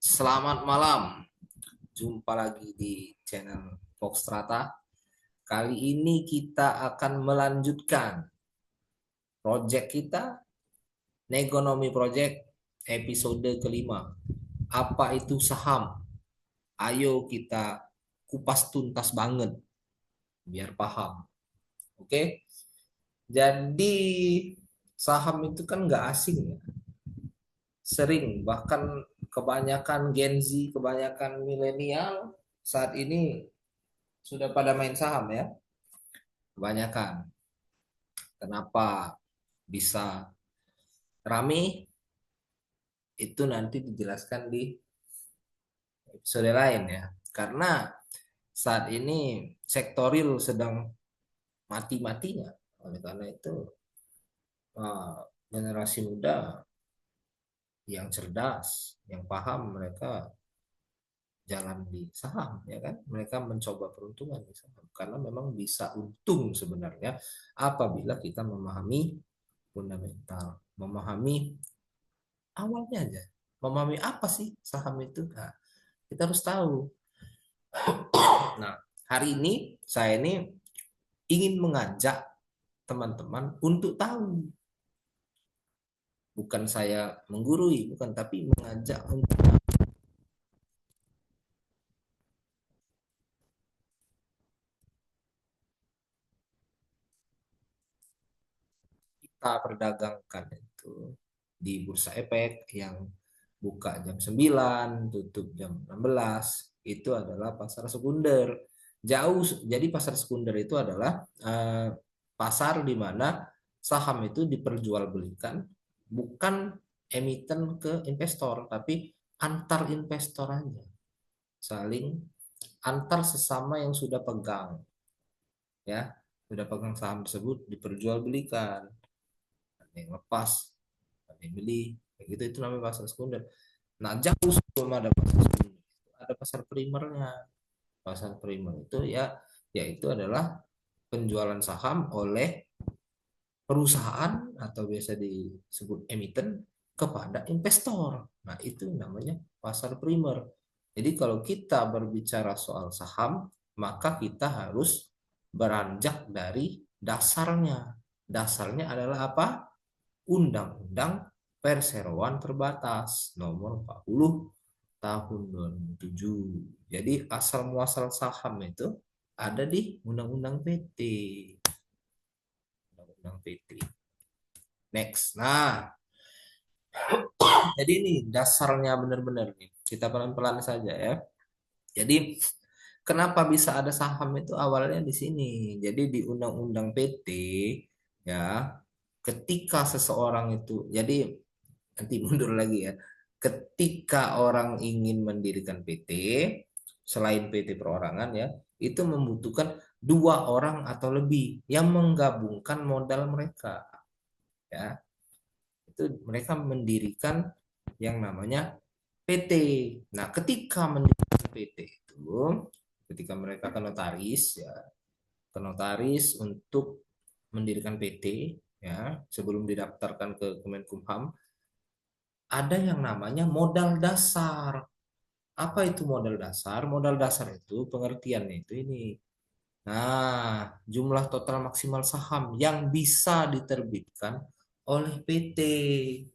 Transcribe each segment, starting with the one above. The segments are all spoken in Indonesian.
Selamat malam, jumpa lagi di channel Fox Strata. Kali ini kita akan melanjutkan project kita, Negonomi Project episode kelima. Apa itu saham? Ayo kita kupas tuntas banget, biar paham. Oke, jadi saham itu kan nggak asing ya. Sering, bahkan kebanyakan Gen Z, kebanyakan milenial saat ini sudah pada main saham ya, kebanyakan. Kenapa bisa rame? Itu nanti dijelaskan di episode lain ya. Karena saat ini sektor real sedang mati-matinya. Oleh karena itu, generasi muda yang cerdas, yang paham, mereka jalan di saham, ya kan? Mereka mencoba peruntungan di saham. Karena memang bisa untung sebenarnya apabila kita memahami fundamental, memahami awalnya aja, memahami apa sih saham itu. Nah, kita harus tahu. Nah, hari ini saya ini ingin mengajak teman-teman untuk tahu, bukan saya menggurui, bukan, tapi mengajak untuk kita perdagangkan itu di Bursa Efek yang buka jam 9, tutup jam 16, itu adalah pasar sekunder. Jauh, jadi pasar sekunder itu adalah pasar di mana saham itu diperjualbelikan bukan emiten ke investor, tapi antar investor aja. Saling antar sesama yang sudah pegang, ya, sudah pegang saham tersebut diperjualbelikan. Ada yang lepas, ada yang beli, kayak gitu, itu namanya pasar sekunder. Nah, jauh sebelum ada pasar sekunder, ada pasar primernya. Pasar primer itu ya, yaitu adalah penjualan saham oleh perusahaan atau biasa disebut emiten kepada investor. Nah, itu namanya pasar primer. Jadi kalau kita berbicara soal saham, maka kita harus beranjak dari dasarnya. Dasarnya adalah apa? Undang-Undang Perseroan Terbatas nomor 40 tahun 2007. Jadi asal muasal saham itu ada di Undang-Undang PT. Undang-Undang PT. Next. Nah, jadi ini dasarnya benar-benar nih. Kita pelan-pelan saja ya. Jadi kenapa bisa ada saham itu awalnya di sini. Jadi di Undang-Undang PT ya, ketika seseorang itu, jadi nanti mundur lagi ya. Ketika orang ingin mendirikan PT, selain PT perorangan ya, itu membutuhkan dua orang atau lebih yang menggabungkan modal mereka ya. Itu mereka mendirikan yang namanya PT. Nah, ketika mendirikan PT itu, ketika mereka ke notaris ya, ke notaris untuk mendirikan PT ya, sebelum didaftarkan ke Kemenkumham, ada yang namanya modal dasar. Apa itu modal dasar? Modal dasar itu pengertiannya itu ini. Nah, jumlah total maksimal saham yang bisa diterbitkan oleh PT.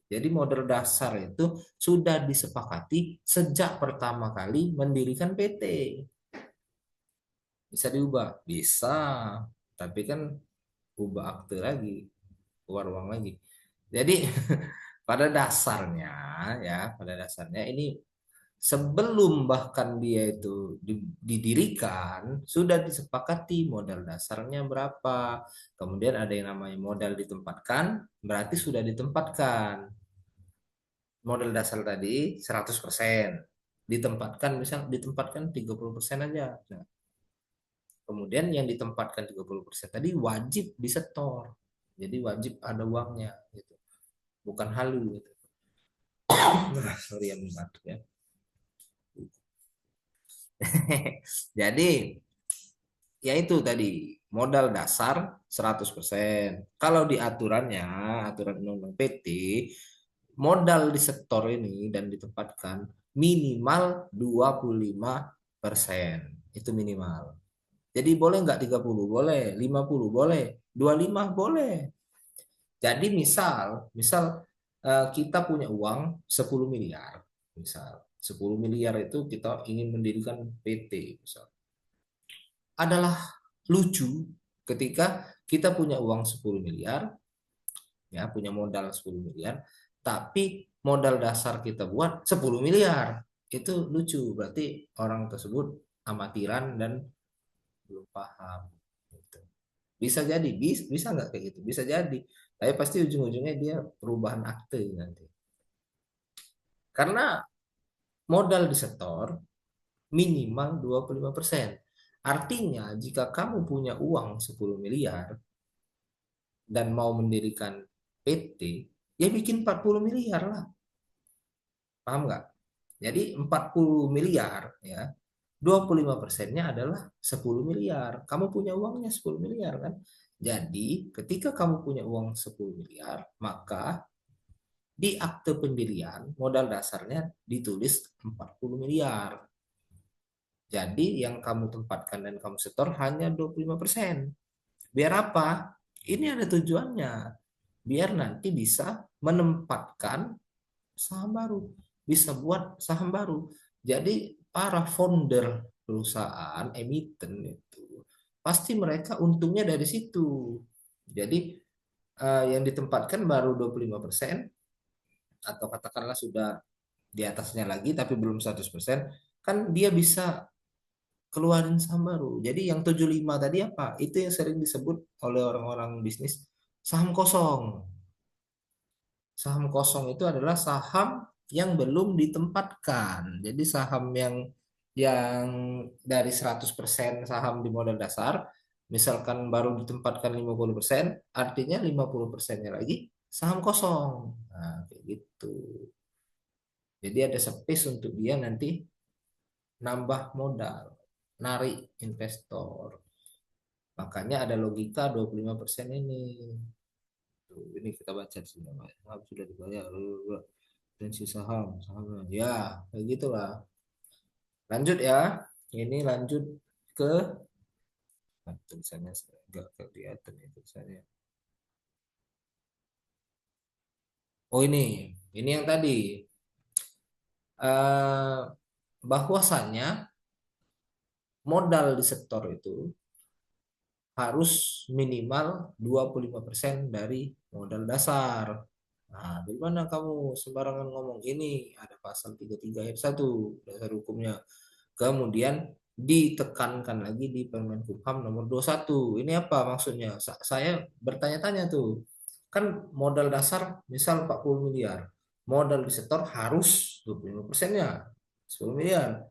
Jadi modal dasar itu sudah disepakati sejak pertama kali mendirikan PT. Bisa diubah? Bisa. Tapi kan ubah akte lagi, keluar uang lagi. Jadi pada dasarnya ya, pada dasarnya ini sebelum bahkan dia itu didirikan, sudah disepakati modal dasarnya berapa. Kemudian ada yang namanya modal ditempatkan, berarti sudah ditempatkan. Modal dasar tadi 100%. Ditempatkan, misal ditempatkan 30% aja. Nah, kemudian yang ditempatkan 30% tadi wajib disetor. Jadi wajib ada uangnya gitu. Bukan halu gitu. Nah, sorry yang batuk ya. Jadi ya itu tadi modal dasar 100%. Kalau di aturannya, aturan undang-undang PT, modal disetor ini dan ditempatkan minimal 25%. Itu minimal. Jadi boleh nggak 30? Boleh. 50? Boleh. 25? Boleh. Jadi misal, misal kita punya uang 10 miliar. Misal, 10 miliar itu kita ingin mendirikan PT. Misal. Adalah lucu ketika kita punya uang 10 miliar, ya punya modal 10 miliar, tapi modal dasar kita buat 10 miliar. Itu lucu, berarti orang tersebut amatiran dan belum paham. Gitu. Bisa jadi, bisa nggak kayak gitu? Bisa jadi. Tapi pasti ujung-ujungnya dia perubahan akte nanti. Karena modal disetor minimal 25%. Artinya jika kamu punya uang 10 miliar dan mau mendirikan PT, ya bikin 40 miliar lah. Paham nggak? Jadi 40 miliar ya. 25%-nya adalah 10 miliar. Kamu punya uangnya 10 miliar kan? Jadi ketika kamu punya uang 10 miliar, maka di akte pendirian modal dasarnya ditulis 40 miliar. Jadi yang kamu tempatkan dan kamu setor hanya 25%. Biar apa? Ini ada tujuannya. Biar nanti bisa menempatkan saham baru, bisa buat saham baru. Jadi para founder perusahaan emiten itu pasti mereka untungnya dari situ. Jadi yang ditempatkan baru 25% atau katakanlah sudah di atasnya lagi tapi belum 100%, kan dia bisa keluarin saham baru. Jadi yang 75 tadi apa? Itu yang sering disebut oleh orang-orang bisnis saham kosong. Saham kosong itu adalah saham yang belum ditempatkan. Jadi saham yang dari 100% saham di modal dasar, misalkan baru ditempatkan 50%, artinya 50%-nya lagi saham kosong. Nah, kayak gitu. Jadi ada space untuk dia nanti nambah modal, narik investor. Makanya ada logika 25% ini. Tuh, ini kita baca di sini. Sudah dibayar. Potensi saham, sahamnya. Ya, kayak gitulah. Lanjut ya. Ini lanjut ke tulisannya nggak kelihatan ya tulisannya. Oh ini yang tadi. Eh, bahwasannya modal di sektor itu harus minimal 25% dari modal dasar. Nah, dari mana kamu sembarangan ngomong ini? Ada pasal 33 ayat 1 dasar hukumnya. Kemudian ditekankan lagi di Permen Kumham nomor 21. Ini apa maksudnya? Saya bertanya-tanya tuh. Kan modal dasar misal 40 miliar. Modal disetor harus 25%-nya. 10 miliar.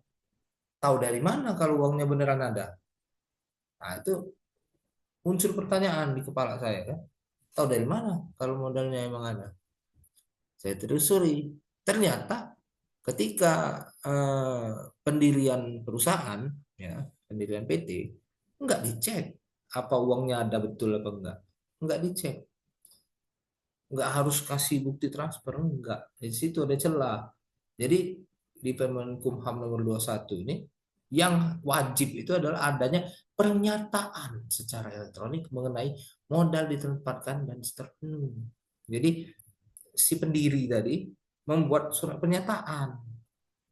Tahu dari mana kalau uangnya beneran ada? Nah, itu muncul pertanyaan di kepala saya kan. Tahu dari mana kalau modalnya emang ada? Saya telusuri. Ternyata ketika pendirian perusahaan, ya, pendirian PT, enggak dicek apa uangnya ada betul apa enggak. Enggak dicek. Enggak harus kasih bukti transfer, enggak. Di situ ada celah. Jadi di Permenkumham nomor 21 ini yang wajib itu adalah adanya pernyataan secara elektronik mengenai modal ditempatkan dan seterusnya. Jadi si pendiri tadi membuat surat pernyataan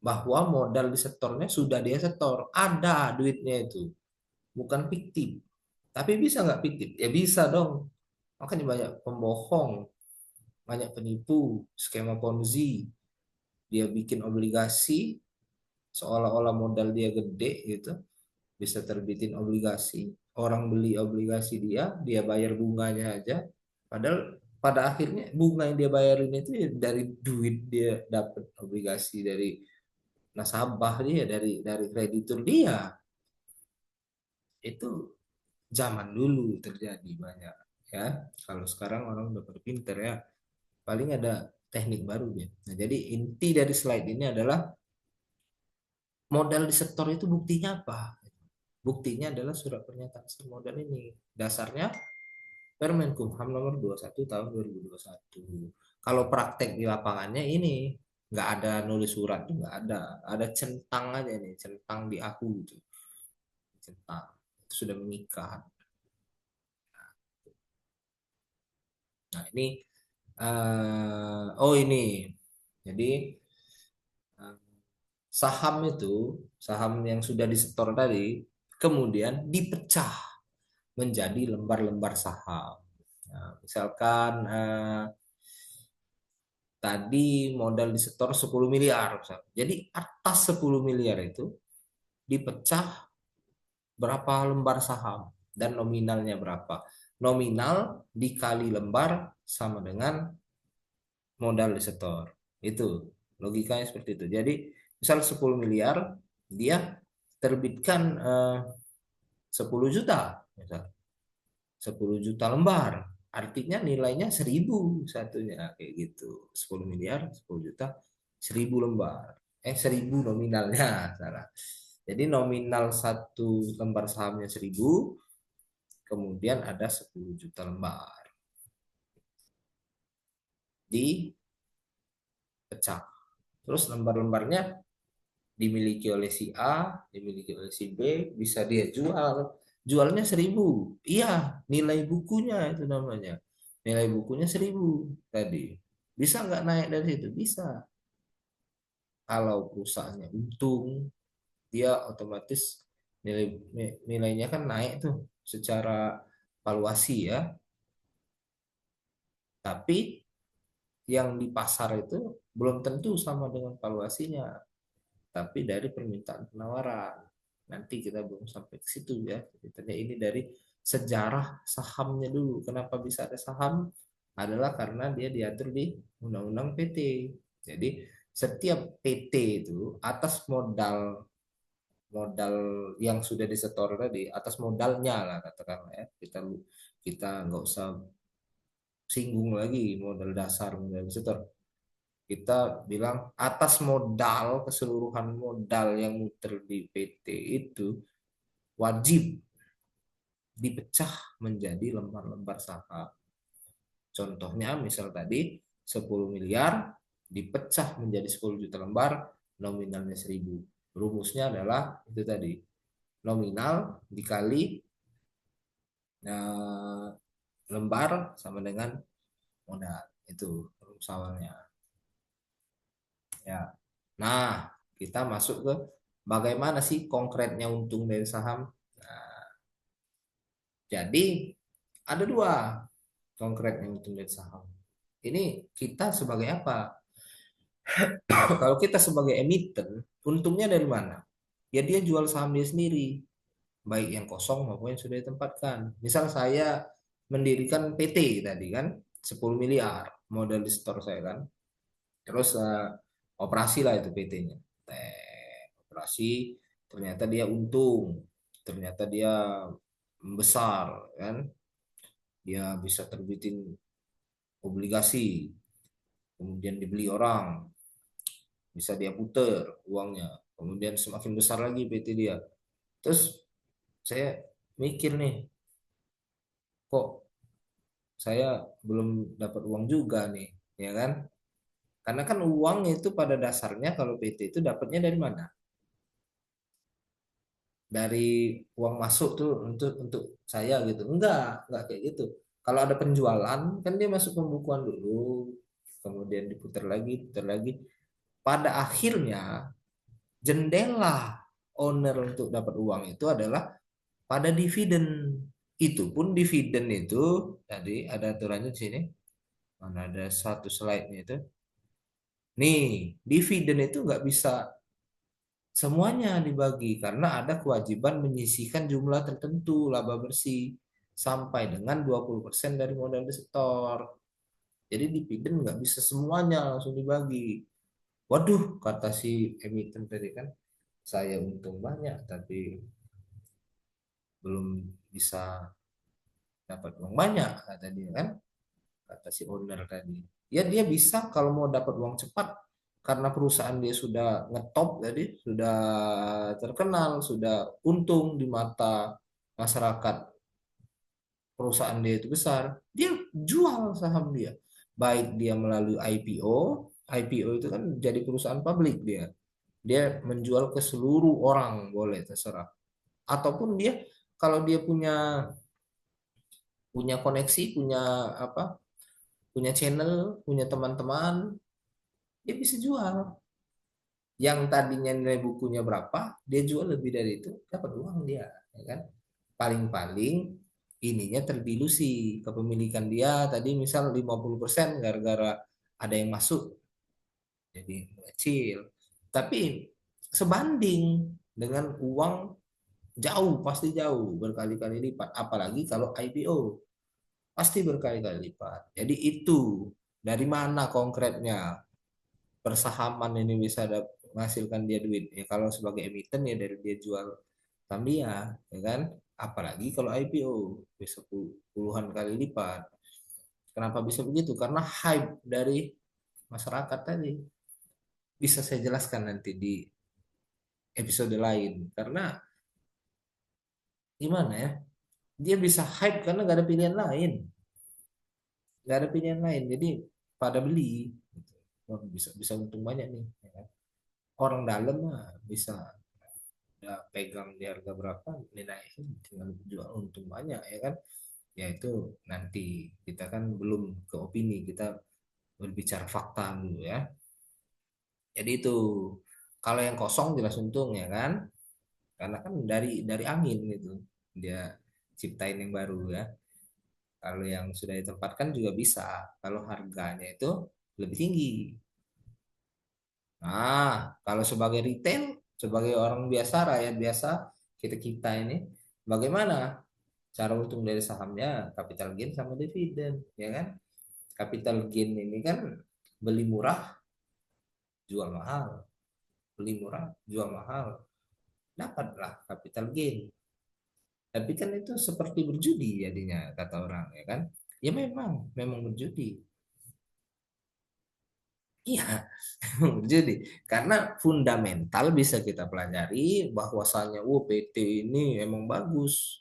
bahwa modal disetornya sudah dia setor, ada duitnya itu, bukan fiktif. Tapi bisa nggak fiktif? Ya bisa dong. Makanya banyak pembohong, banyak penipu, skema Ponzi. Dia bikin obligasi seolah-olah modal dia gede gitu, bisa terbitin obligasi. Orang beli obligasi dia bayar bunganya aja. Padahal pada akhirnya bunga yang dia bayarin itu ya dari duit dia dapat obligasi dari nasabah dia, dari kreditur dia. Itu zaman dulu terjadi banyak ya. Kalau sekarang orang udah pada pinter ya, paling ada teknik baru ya. Nah, jadi inti dari slide ini adalah modal di sektor itu buktinya apa? Buktinya adalah surat pernyataan asal modal ini. Dasarnya Permen Kumham nomor 21 tahun 2021. Kalau praktek di lapangannya ini nggak ada nulis surat tuh nggak ada centang aja nih, centang di aku gitu, centang itu sudah mengikat. Nah ini oh ini, jadi eh, saham itu, saham yang sudah disetor tadi kemudian dipecah menjadi lembar-lembar saham. Nah, misalkan tadi modal disetor 10 miliar. Misalkan. Jadi atas 10 miliar itu dipecah berapa lembar saham dan nominalnya berapa. Nominal dikali lembar sama dengan modal disetor. Itu logikanya seperti itu. Jadi misal 10 miliar, dia terbitkan 10 juta. Misal 10 juta lembar. Artinya nilainya 1.000 satunya kayak gitu. 10 miliar, 10 juta, 1.000 lembar. 1.000 nominalnya, salah. Jadi nominal satu lembar sahamnya 1.000, kemudian ada 10 juta lembar dipecah. Terus lembar-lembarnya dimiliki oleh si A, dimiliki oleh si B, bisa dia jual. Jualnya 1.000. Iya, nilai bukunya itu namanya. Nilai bukunya 1.000 tadi. Bisa nggak naik dari situ? Bisa. Kalau perusahaannya untung, dia otomatis nilai nilainya kan naik tuh secara valuasi ya. Tapi yang di pasar itu belum tentu sama dengan valuasinya, tapi dari permintaan penawaran. Nanti kita belum sampai ke situ ya. Ceritanya ini dari sejarah sahamnya dulu. Kenapa bisa ada saham? Adalah karena dia diatur di Undang-Undang PT. Jadi setiap PT itu atas modal modal yang sudah disetor tadi, atas modalnya lah katakanlah ya. Kita nggak usah singgung lagi modal dasar modal disetor. Kita bilang atas modal keseluruhan modal yang muter di PT itu wajib dipecah menjadi lembar-lembar saham. Contohnya misal tadi 10 miliar dipecah menjadi 10 juta lembar, nominalnya 1.000. Rumusnya adalah itu tadi, nominal dikali eh, lembar sama dengan modal. Itu rumus awalnya. Ya. Nah, kita masuk ke bagaimana sih konkretnya untung dari saham. Nah, jadi ada dua konkretnya untung dari saham. Ini kita sebagai apa? Kalau kita sebagai emiten, untungnya dari mana? Ya dia jual saham dia sendiri, baik yang kosong maupun yang sudah ditempatkan. Misal saya mendirikan PT tadi kan, 10 miliar modal di store saya kan. Terus operasi lah itu PT-nya. Operasi, ternyata dia untung, ternyata dia besar kan, dia bisa terbitin obligasi, kemudian dibeli orang, bisa dia puter uangnya, kemudian semakin besar lagi PT dia. Terus saya mikir nih, kok saya belum dapat uang juga nih, ya kan? Karena kan uang itu pada dasarnya kalau PT itu dapatnya dari mana? Dari uang masuk tuh untuk saya gitu. Enggak kayak gitu. Kalau ada penjualan kan dia masuk pembukuan dulu, kemudian putar lagi. Pada akhirnya jendela owner untuk dapat uang itu adalah pada dividen. Itu pun dividen itu tadi ada aturannya di sini. Mana ada satu slide-nya itu. Nih, dividen itu nggak bisa semuanya dibagi karena ada kewajiban menyisihkan jumlah tertentu laba bersih sampai dengan 20% dari modal disetor. Jadi dividen nggak bisa semuanya langsung dibagi. Waduh, kata si emiten tadi kan, saya untung banyak tapi belum bisa dapat uang banyak kata dia kan, kata si owner tadi. Ya dia bisa kalau mau dapat uang cepat karena perusahaan dia sudah ngetop tadi, sudah terkenal, sudah untung di mata masyarakat, perusahaan dia itu besar, dia jual saham dia. baik dia melalui IPO. IPO itu kan jadi perusahaan publik dia. Dia menjual ke seluruh orang, boleh terserah. Ataupun dia kalau dia punya punya koneksi, punya apa? Punya channel, punya teman-teman, dia bisa jual. Yang tadinya nilai bukunya berapa, dia jual lebih dari itu, dapat uang dia, ya kan? Paling-paling ininya terdilusi kepemilikan dia tadi misal 50% gara-gara ada yang masuk jadi kecil. Tapi sebanding dengan uang jauh, pasti jauh berkali-kali lipat, apalagi kalau IPO pasti berkali-kali lipat. Jadi itu dari mana konkretnya persahaman ini bisa menghasilkan dia duit ya, kalau sebagai emiten ya dari dia jual saham dia, ya kan, apalagi kalau IPO bisa puluhan kali lipat. Kenapa bisa begitu? Karena hype dari masyarakat tadi, bisa saya jelaskan nanti di episode lain. Karena gimana ya, dia bisa hype karena gak ada pilihan lain, gak ada pilihan lain, jadi pada beli gitu. Wah, bisa bisa untung banyak nih, ya kan? Orang dalam mah bisa udah pegang di harga berapa dinaikin tinggal jual untung banyak, ya kan. Ya itu nanti kita kan belum ke opini, kita berbicara fakta dulu ya. Jadi itu kalau yang kosong jelas untung, ya kan, karena kan dari angin gitu dia ciptain yang baru ya. Kalau yang sudah ditempatkan juga bisa kalau harganya itu lebih tinggi. Nah, kalau sebagai retail, sebagai orang biasa, rakyat biasa, kita-kita ini, bagaimana cara untung dari sahamnya? Capital gain sama dividen, ya kan? Capital gain ini kan beli murah, jual mahal, beli murah, jual mahal, dapatlah capital gain. Tapi kan itu seperti berjudi jadinya kata orang, ya kan? Ya memang, memang berjudi. Iya, jadi karena fundamental bisa kita pelajari bahwasannya, PT ini emang bagus,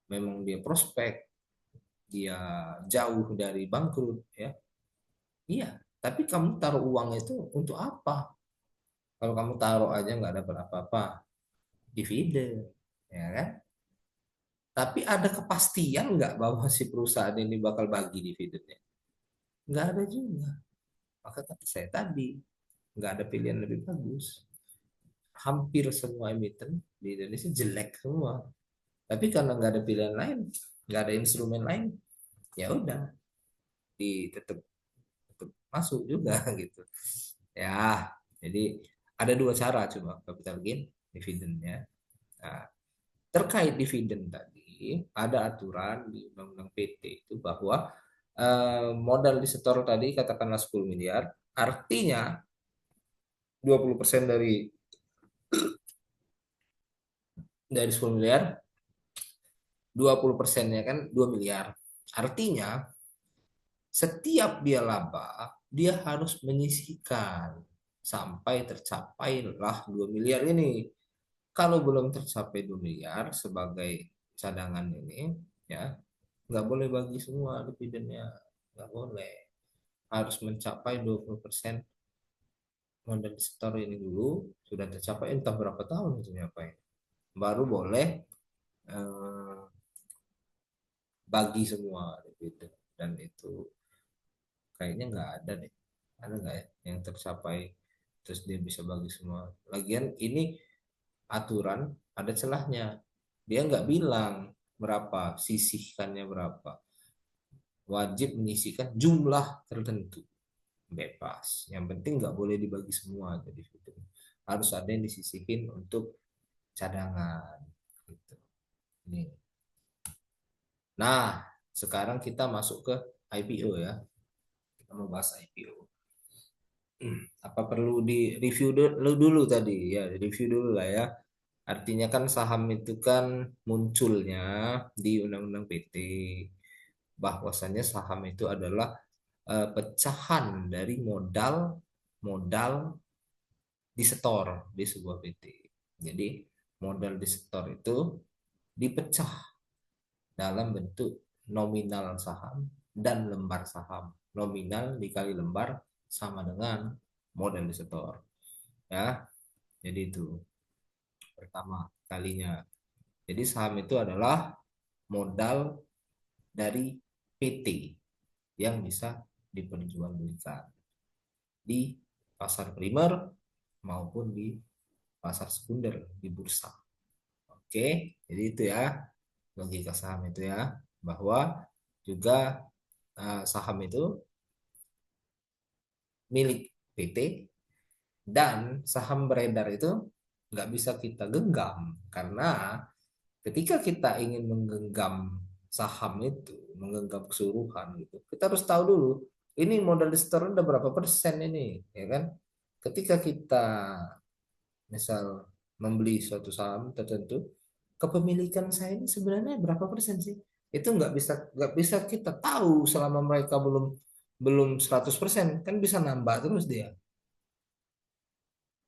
memang dia prospek, dia jauh dari bangkrut ya. Iya, tapi kamu taruh uang itu untuk apa? Kalau kamu taruh aja nggak dapat apa-apa, dividen, ya kan? Tapi ada kepastian nggak bahwa si perusahaan ini bakal bagi dividennya? Nggak ada juga. Maka kata saya tadi, nggak ada pilihan lebih bagus. Hampir semua emiten di Indonesia jelek semua. Tapi karena nggak ada pilihan lain, nggak ada instrumen lain, ya udah, tetap tetap masuk juga gitu. Ya, jadi ada dua cara coba capital gain, dividennya. Nah, terkait dividen tadi, ada aturan di Undang-Undang PT itu bahwa modal disetor tadi katakanlah 10 miliar, artinya 20% dari 10 miliar, 20%-nya kan 2 miliar. Artinya setiap dia laba, dia harus menyisihkan sampai tercapailah 2 miliar ini. Kalau belum tercapai 2 miliar sebagai cadangan ini, ya nggak boleh bagi semua dividennya, nggak boleh. Harus mencapai 20% modal setor ini dulu, sudah tercapai entah berapa tahun itu nyapai. Baru boleh eh, bagi semua dividen. Dan itu kayaknya nggak ada deh. Ada nggak ya yang tercapai terus dia bisa bagi semua? Lagian ini aturan ada celahnya. Dia nggak bilang berapa, sisihkannya berapa. Wajib menyisihkan jumlah tertentu. Bebas. Yang penting nggak boleh dibagi semua jadi itu. Harus ada yang disisihin untuk cadangan. Gitu. Ini. Nah, sekarang kita masuk ke IPO ya. Kita mau bahas IPO. Apa perlu di review dulu tadi ya, review dulu lah ya. Artinya kan saham itu kan munculnya di Undang-Undang PT, bahwasannya saham itu adalah pecahan dari modal modal disetor di sebuah PT. Jadi modal disetor itu dipecah dalam bentuk nominal saham dan lembar saham. nominal dikali lembar sama dengan modal disetor. Ya, jadi itu pertama kalinya. Jadi saham itu adalah modal dari PT yang bisa diperjualbelikan di pasar primer maupun di pasar sekunder di bursa. Oke, jadi itu ya logika saham itu ya, bahwa juga saham itu milik PT dan saham beredar itu nggak bisa kita genggam karena ketika kita ingin menggenggam saham itu, menggenggam keseluruhan gitu, kita harus tahu dulu ini modal disetor udah berapa persen ini, ya kan? Ketika kita misal membeli suatu saham tertentu, kepemilikan saya ini sebenarnya berapa persen sih? Itu nggak bisa kita tahu selama mereka belum belum 100%, kan bisa nambah terus dia.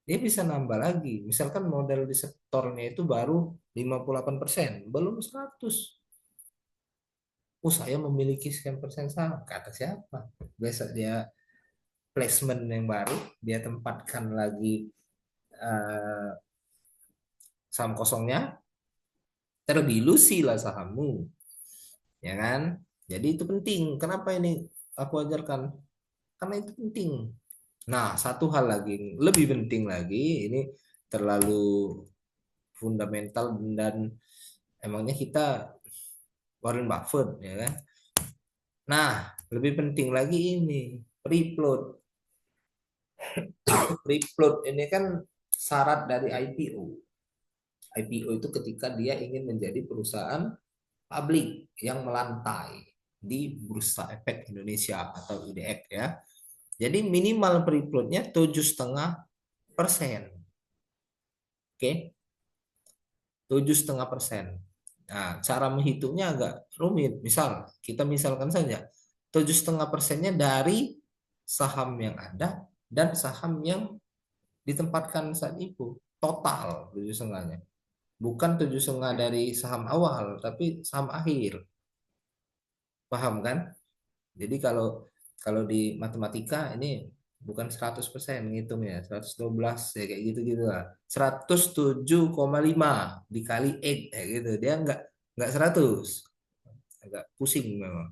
Dia bisa nambah lagi. Misalkan modal di sektornya itu baru 58%, belum 100. Oh, saya memiliki sekian persen saham. Kata siapa? Besok dia placement yang baru, dia tempatkan lagi eh, saham kosongnya, terdilusi lah sahammu, ya kan? Jadi itu penting. Kenapa ini aku ajarkan? Karena itu penting. Nah, satu hal lagi, lebih penting lagi, ini terlalu fundamental dan emangnya kita Warren Buffett, ya kan? Nah, lebih penting lagi ini, free float. Free float ini kan syarat dari IPO. IPO itu ketika dia ingin menjadi perusahaan publik yang melantai di Bursa Efek Indonesia atau IDX ya. Jadi minimal free floatnya 7,5%. Oke, 7,5%. Nah, cara menghitungnya agak rumit. Misal, kita misalkan saja 7,5%-nya dari saham yang ada dan saham yang ditempatkan saat itu. Total 7,5-nya. Bukan 7,5 dari saham awal, tapi saham akhir. Paham kan? Jadi kalau kalau di matematika ini bukan 100% ngitungnya, 112 ya kayak gitu-gitu lah. 107,5 dikali X kayak gitu. Dia nggak 100. Agak pusing memang.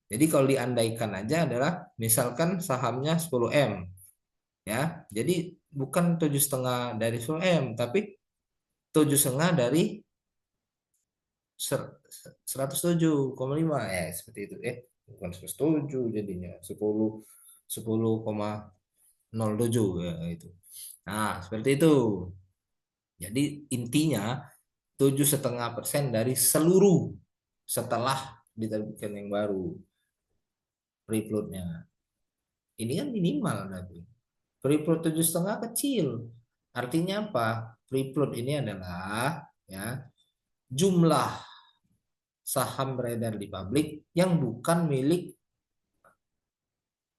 Jadi kalau diandaikan aja adalah misalkan sahamnya 10M ya. Jadi bukan 7,5 dari 10M tapi 7,5 dari 107,5 ya seperti itu bukan 107 jadinya 10,07 ya itu. Nah seperti itu, jadi intinya 7,5% dari seluruh setelah diterbitkan yang baru free floatnya ini kan minimal nanti free float 7,5 kecil, artinya apa? Free float ini adalah ya jumlah saham beredar di publik yang bukan milik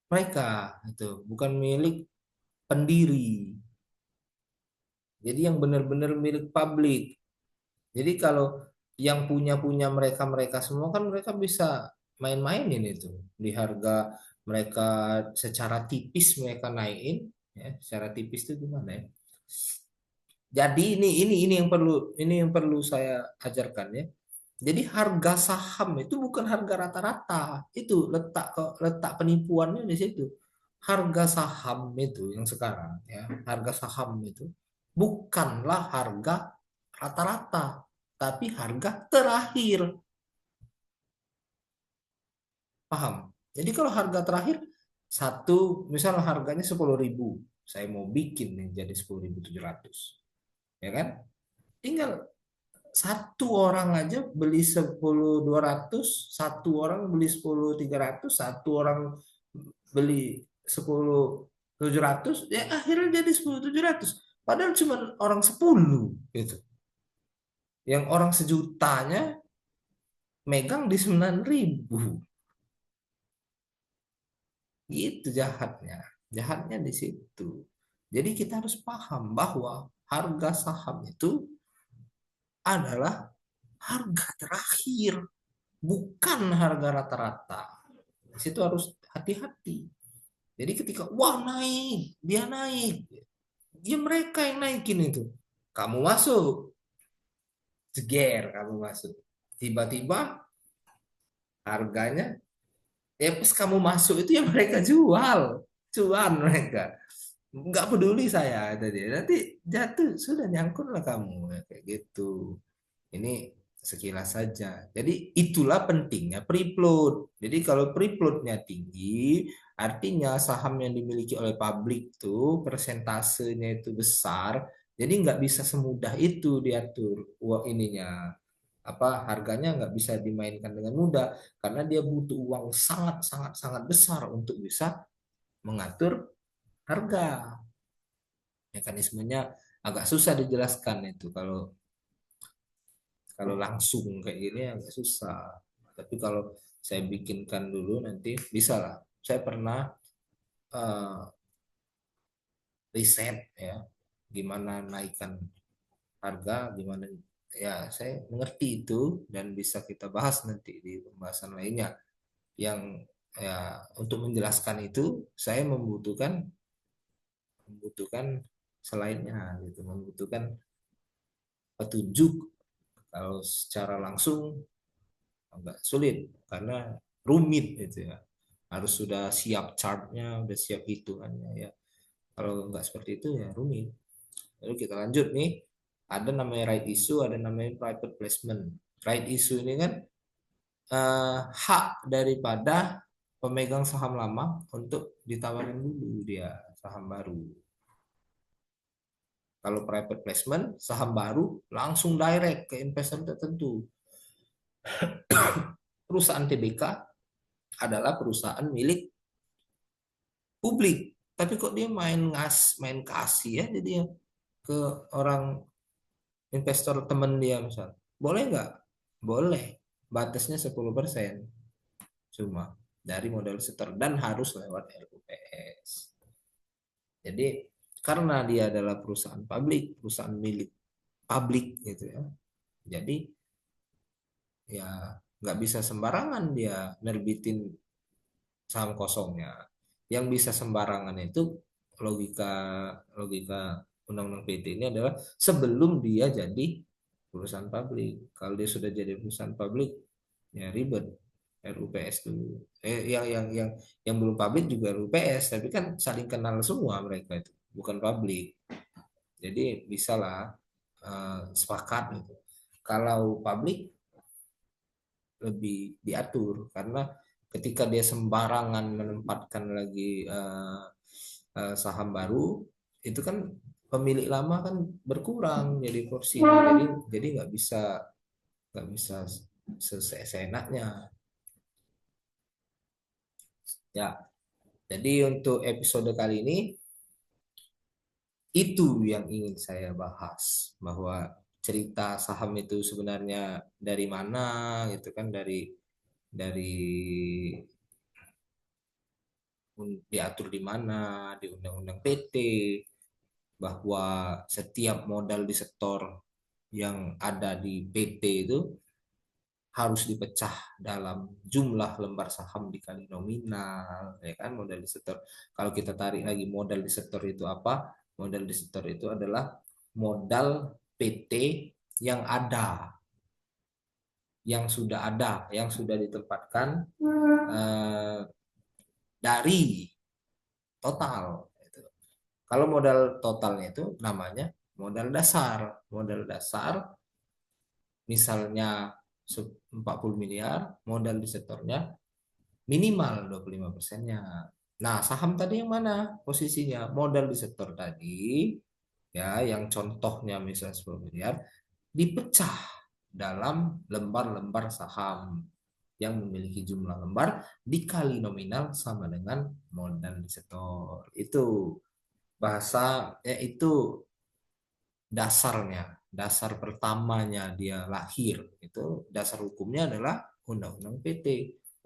mereka, itu bukan milik pendiri, jadi yang benar-benar milik publik. Jadi kalau yang punya mereka mereka semua kan mereka bisa main-mainin itu di harga mereka secara tipis mereka naikin ya, secara tipis itu gimana ya. Jadi ini yang perlu saya ajarkan ya. Jadi harga saham itu bukan harga rata-rata. Itu letak penipuannya di situ. Harga saham itu yang sekarang ya, harga saham itu bukanlah harga rata-rata, tapi harga terakhir. Paham? Jadi kalau harga terakhir satu, misal harganya 10.000, saya mau bikin nih jadi 10.700, ya kan? Tinggal satu orang aja beli 10.200, satu orang beli 10.300, satu orang beli 10.700, ya akhirnya jadi 10.700. Padahal cuma orang 10 gitu. Yang orang sejutanya megang di 9.000. Itu jahatnya. Jahatnya di situ. Jadi kita harus paham bahwa harga saham itu adalah harga terakhir, bukan harga rata-rata. Di situ harus hati-hati. Jadi ketika wah naik, dia naik, dia mereka yang naikin itu. Kamu masuk, jeger kamu masuk. Tiba-tiba harganya, ya pas kamu masuk itu ya mereka jual, cuan mereka. Nggak peduli saya tadi. Nanti jatuh sudah nyangkut lah kamu ya, kayak gitu. Ini sekilas saja. Jadi itulah pentingnya free float. Jadi kalau free floatnya tinggi, artinya saham yang dimiliki oleh publik tuh persentasenya itu besar. Jadi nggak bisa semudah itu diatur uang ininya. Apa harganya nggak bisa dimainkan dengan mudah karena dia butuh uang sangat sangat sangat besar untuk bisa mengatur harga. Mekanismenya agak susah dijelaskan itu kalau kalau langsung kayak gini agak susah. Tapi kalau saya bikinkan dulu nanti bisa lah. Saya pernah eh, riset ya, gimana naikkan harga, gimana ya saya mengerti itu dan bisa kita bahas nanti di pembahasan lainnya. Yang ya untuk menjelaskan itu saya membutuhkan membutuhkan selainnya gitu, membutuhkan petunjuk. Kalau secara langsung agak sulit karena rumit gitu ya. Harus sudah siap chartnya, udah siap hitungannya ya. Kalau nggak seperti itu ya rumit. Lalu kita lanjut nih. Ada namanya right issue, ada namanya private placement. Right issue ini kan hak daripada pemegang saham lama untuk ditawarin dulu dia saham baru. Kalau private placement, saham baru langsung direct ke investor tertentu. Perusahaan TBK adalah perusahaan milik publik. Tapi kok dia main kasih ya jadi ke orang investor temen dia misal. Boleh nggak? Boleh. Batasnya 10% cuma dari modal setor dan harus lewat RUPS. Jadi karena dia adalah perusahaan publik, perusahaan milik publik gitu ya. Jadi ya nggak bisa sembarangan dia nerbitin saham kosongnya. Yang bisa sembarangan itu logika logika undang-undang PT ini adalah sebelum dia jadi perusahaan publik. Kalau dia sudah jadi perusahaan publik, ya ribet. RUPS dulu. Yang belum publik juga RUPS, tapi kan saling kenal semua mereka itu, bukan publik. Jadi bisalah sepakat gitu. Kalau publik lebih diatur karena ketika dia sembarangan menempatkan lagi saham baru itu kan pemilik lama kan berkurang jadi porsinya jadi nggak bisa seenaknya ya. Jadi untuk episode kali ini itu yang ingin saya bahas bahwa cerita saham itu sebenarnya dari mana gitu kan dari diatur di mana di undang-undang PT bahwa setiap modal disetor yang ada di PT itu harus dipecah dalam jumlah lembar saham dikali nominal ya kan modal disetor. Kalau kita tarik lagi modal disetor itu apa? Modal disetor itu adalah modal PT yang ada, yang sudah ditempatkan eh, dari total. Gitu. Kalau modal totalnya itu namanya modal dasar. Modal dasar misalnya 40 miliar, modal di sektornya minimal 25%-nya. Nah, saham tadi yang mana posisinya? Modal di sektor tadi, ya yang contohnya misalnya 10 miliar, dipecah dalam lembar-lembar saham yang memiliki jumlah lembar dikali nominal sama dengan modal di sektor. Itu bahasa itu dasarnya, dasar pertamanya dia lahir itu dasar hukumnya adalah Undang-Undang PT,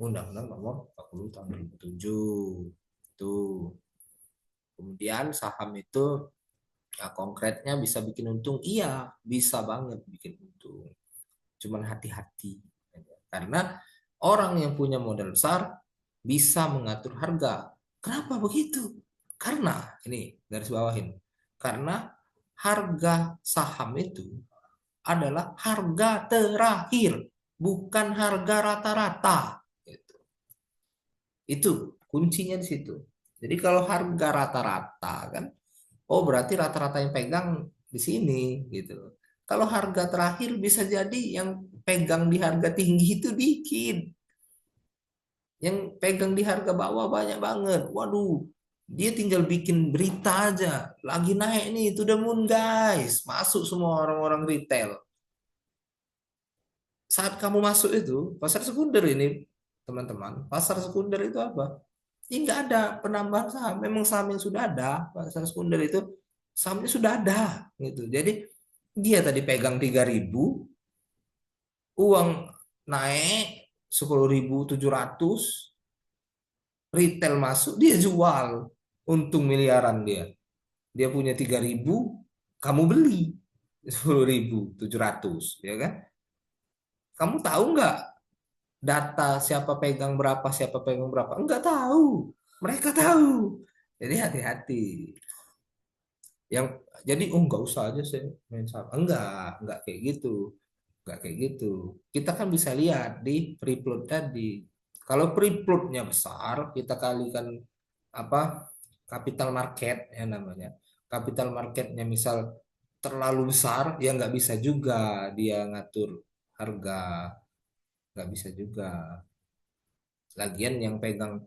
Undang-Undang Nomor 40 Tahun 2007. Itu. Kemudian saham itu ya, konkretnya bisa bikin untung, iya bisa banget bikin untung. Cuman hati-hati karena orang yang punya modal besar bisa mengatur harga. Kenapa begitu? Karena ini garis bawahin. Karena harga saham itu adalah harga terakhir, bukan harga rata-rata. Gitu. Itu kuncinya di situ. Jadi kalau harga rata-rata kan, oh berarti rata-rata yang pegang di sini gitu. Kalau harga terakhir bisa jadi yang pegang di harga tinggi itu dikit, yang pegang di harga bawah banyak banget. Waduh, dia tinggal bikin berita aja, lagi naik nih to the moon guys, masuk semua orang-orang retail. Saat kamu masuk itu pasar sekunder ini teman-teman, pasar sekunder itu apa? Ini nggak ada penambahan saham. Memang saham yang sudah ada, pasar sekunder itu sahamnya sudah ada gitu. Jadi dia tadi pegang 3.000, uang naik 10.700, retail masuk dia jual, untung miliaran dia. Dia punya 3.000, kamu beli 10.700, ya kan? Kamu tahu nggak data siapa pegang berapa, siapa pegang berapa? Enggak tahu. Mereka tahu. Jadi hati-hati. Yang jadi oh nggak usah aja saya main saham. Enggak kayak gitu. Enggak kayak gitu. Kita kan bisa lihat di free float tadi. Kalau free floatnya besar, kita kalikan apa capital market ya namanya. Capital marketnya misal terlalu besar, ya nggak bisa juga dia ngatur harga, nggak bisa juga. Lagian yang pegang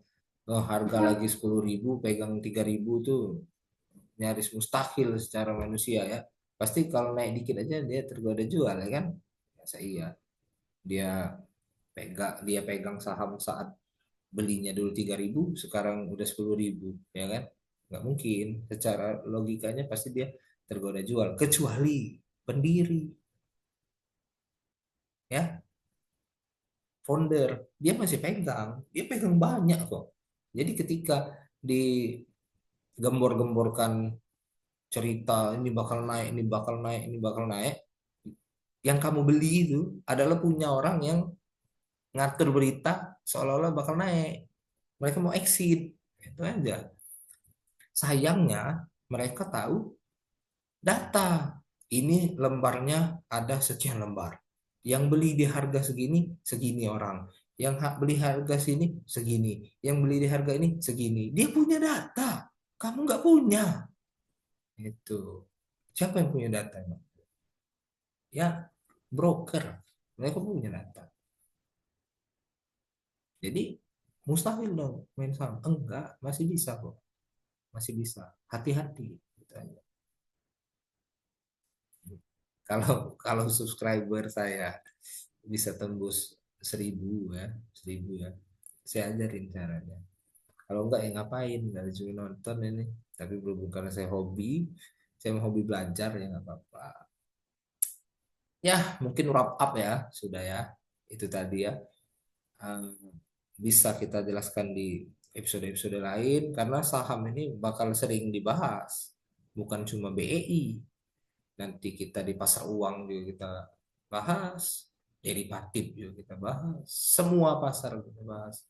harga lagi 10.000, pegang 3.000 tuh nyaris mustahil secara manusia ya. Pasti kalau naik dikit aja dia tergoda jual ya kan? Masa iya dia dia pegang saham saat belinya dulu 3.000, sekarang udah 10.000 ya kan? Nggak mungkin. Secara logikanya pasti dia tergoda jual kecuali pendiri ya, founder, dia masih pegang, dia pegang banyak kok. Jadi ketika digembor-gemborkan cerita ini bakal naik, ini bakal naik, ini bakal naik, yang kamu beli itu adalah punya orang yang ngatur berita seolah-olah bakal naik. Mereka mau exit, itu aja. Sayangnya mereka tahu data. Ini lembarnya ada sekian lembar. Yang beli di harga segini, segini orang. Yang beli harga sini, segini. Yang beli di harga ini, segini. Dia punya data. Kamu nggak punya. Itu. Siapa yang punya data, emang? Ya, broker. Mereka punya data. Jadi, mustahil dong main saham. Enggak, masih bisa kok. Masih bisa. Hati-hati. Gitu aja. Kalau kalau subscriber saya bisa tembus 1.000 ya, 1.000 ya, saya ajarin caranya. Kalau enggak ya ngapain? Nggak cuma nonton ini. Tapi berhubung karena saya mau hobi belajar ya nggak apa-apa. Ya, mungkin wrap up ya, sudah ya. Itu tadi ya. Eh, Bisa kita jelaskan di episode-episode lain karena saham ini bakal sering dibahas. Bukan cuma BEI. Nanti kita di pasar uang juga kita bahas, derivatif juga kita bahas, semua pasar kita bahas.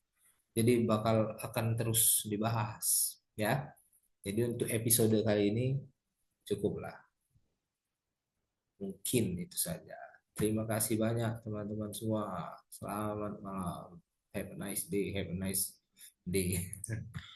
Jadi bakal akan terus dibahas ya. Jadi untuk episode kali ini cukuplah. Mungkin itu saja. Terima kasih banyak teman-teman semua. Selamat malam. Have a nice day. Have a nice day.